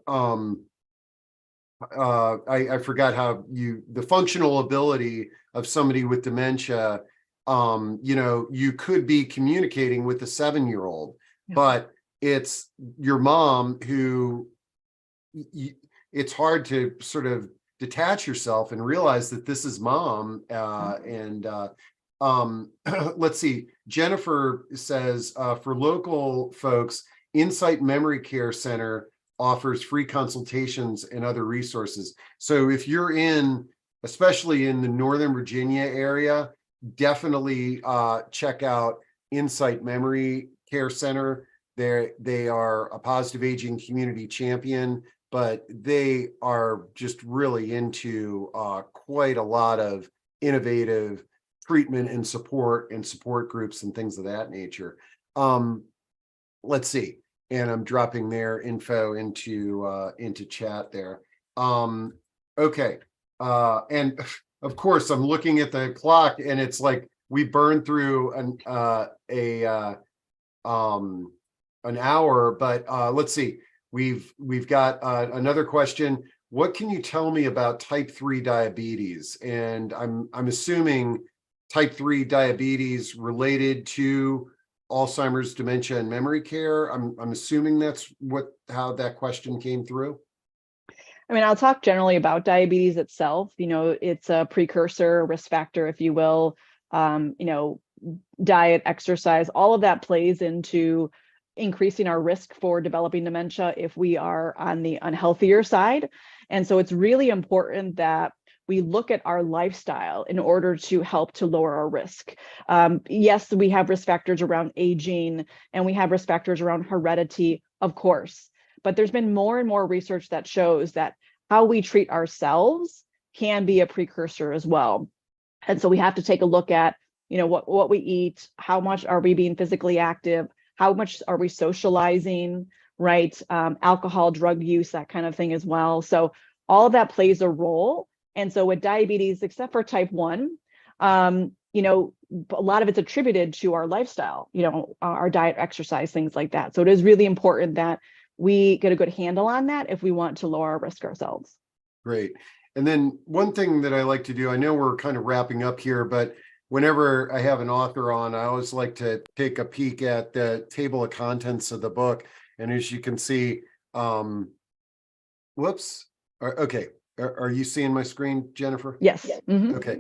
S1: I forgot how the functional ability of somebody with dementia. You could be communicating with a 7-year-old, but it's your mom who it's hard to sort of detach yourself and realize that this is mom. Let's see. Jennifer says, for local folks, Insight Memory Care Center offers free consultations and other resources. So if you're especially in the Northern Virginia area, definitely check out Insight Memory Care Center. They are a positive aging community champion, but they are just really into quite a lot of innovative treatment and support groups and things of that nature. Let's see. And I'm dropping their info into chat there. Okay. And of course, I'm looking at the clock, and it's like we burned through an hour. But let's see. We've got another question. What can you tell me about type 3 diabetes? And I'm assuming type 3 diabetes related to Alzheimer's, dementia, and memory care. I'm assuming that's how that question came through.
S2: I mean, I'll talk generally about diabetes itself. It's a precursor, risk factor, if you will. Diet, exercise, all of that plays into increasing our risk for developing dementia if we are on the unhealthier side. And so it's really important that we look at our lifestyle in order to help to lower our risk. Yes, we have risk factors around aging, and we have risk factors around heredity, of course. But there's been more and more research that shows that how we treat ourselves can be a precursor as well. And so we have to take a look at, what we eat, how much are we being physically active, how much are we socializing, right? Alcohol, drug use, that kind of thing as well. So all of that plays a role. And so with diabetes, except for type 1, a lot of it's attributed to our lifestyle, our diet, exercise, things like that. So it is really important that we get a good handle on that if we want to lower our risk ourselves.
S1: Great. And then one thing that I like to do, I know we're kind of wrapping up here, but whenever I have an author on, I always like to take a peek at the table of contents of the book. And as you can see, whoops. Okay. Are you seeing my screen, Jennifer?
S2: Yes. Mm-hmm.
S1: Okay.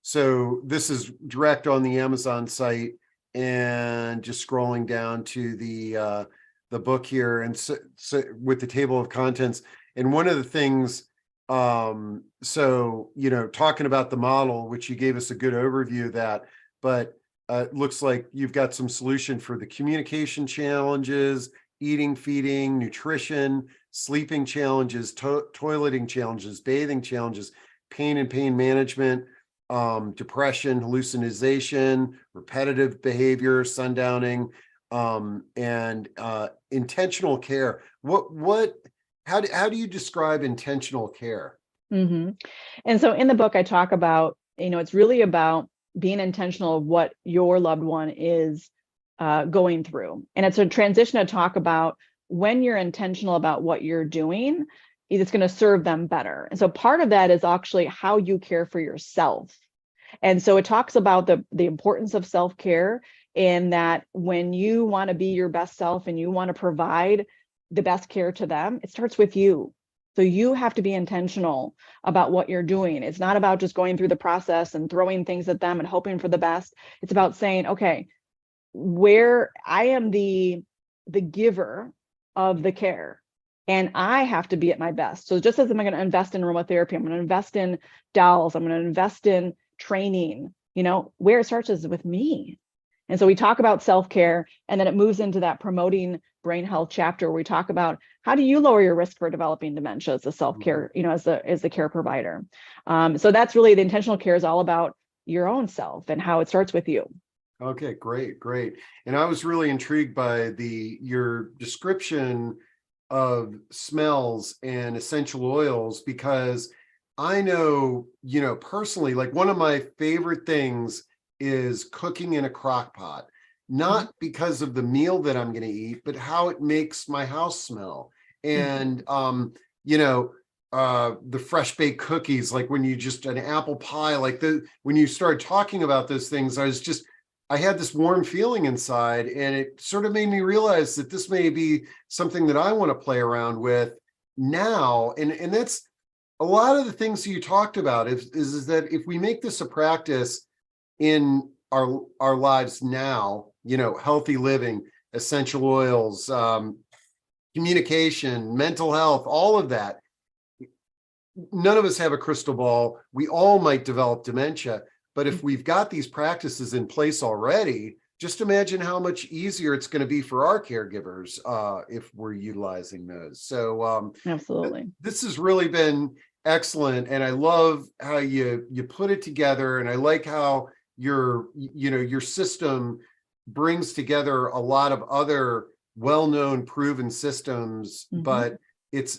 S1: So this is direct on the Amazon site, and just scrolling down to the book here, and so with the table of contents. And one of the things, talking about the model, which you gave us a good overview of that, but it looks like you've got some solution for the communication challenges, eating, feeding, nutrition, sleeping challenges, toileting challenges, bathing challenges, pain and pain management, depression, hallucination, repetitive behavior, sundowning, and intentional care. How do you describe intentional care?
S2: Mm-hmm. And so in the book, I talk about, it's really about being intentional of what your loved one is going through. And it's a transition to talk about when you're intentional about what you're doing, it's going to serve them better. And so part of that is actually how you care for yourself. And so it talks about the importance of self-care, in that when you want to be your best self and you want to provide the best care to them, it starts with you. So you have to be intentional about what you're doing. It's not about just going through the process and throwing things at them and hoping for the best. It's about saying, okay, where I am the giver of the care, and I have to be at my best. So just as I'm going to invest in aromatherapy, I'm going to invest in dolls, I'm going to invest in training, where it starts is with me. And so we talk about self-care, and then it moves into that promoting brain health chapter where we talk about how do you lower your risk for developing dementia as a self-care, as the care provider. So that's really the intentional care is all about your own self and how it starts with you.
S1: Okay, great. And I was really intrigued by your description of smells and essential oils, because I know, personally, like one of my favorite things is cooking in a crock pot, not because of the meal that I'm going to eat, but how it makes my house smell. And, the fresh baked cookies, like when you just an apple pie, when you started talking about those things, I had this warm feeling inside, and it sort of made me realize that this may be something that I want to play around with now. And that's a lot of the things that you talked about is that if we make this a practice in our lives now, healthy living, essential oils, communication, mental health, all of that. None of us have a crystal ball. We all might develop dementia. But if we've got these practices in place already, just imagine how much easier it's going to be for our caregivers if we're utilizing those. So
S2: absolutely,
S1: this has really been excellent, and I love how you put it together, and I like how your system brings together a lot of other well-known, proven systems, but it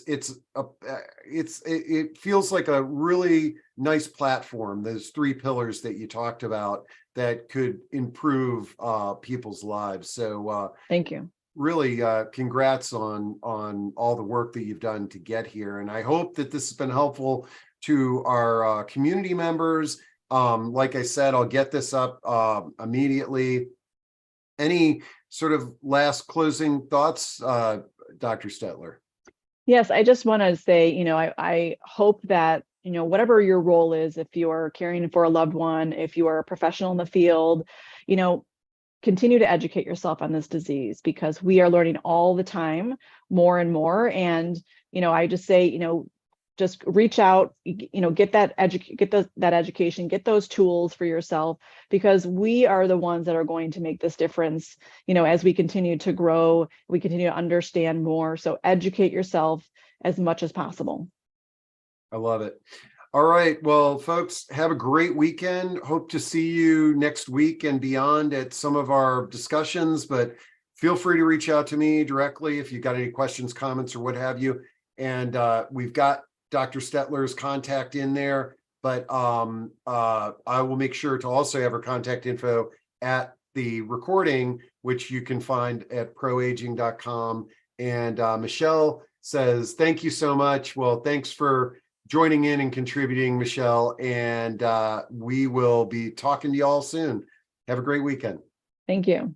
S1: feels like a really nice platform, those 3 pillars that you talked about that could improve people's lives. So
S2: thank you.
S1: Really congrats on all the work that you've done to get here. And I hope that this has been helpful to our community members. Like I said, I'll get this up immediately. Any sort of last closing thoughts, Dr. Stelter?
S2: Yes, I just want to say, I hope that, whatever your role is, if you are caring for a loved one, if you are a professional in the field, continue to educate yourself on this disease, because we are learning all the time, more and more. And, I just say, just reach out, get that education, get those tools for yourself, because we are the ones that are going to make this difference, as we continue to grow, we continue to understand more. So educate yourself as much as possible.
S1: I love it. All right. Well, folks, have a great weekend. Hope to see you next week and beyond at some of our discussions, but feel free to reach out to me directly if you've got any questions, comments, or what have you. And we've got Dr. Stelter's contact in there, but I will make sure to also have her contact info at the recording, which you can find at proaging.com. And Michelle says, thank you so much. Well, thanks for joining in and contributing, Michelle. And we will be talking to you all soon. Have a great weekend.
S2: Thank you.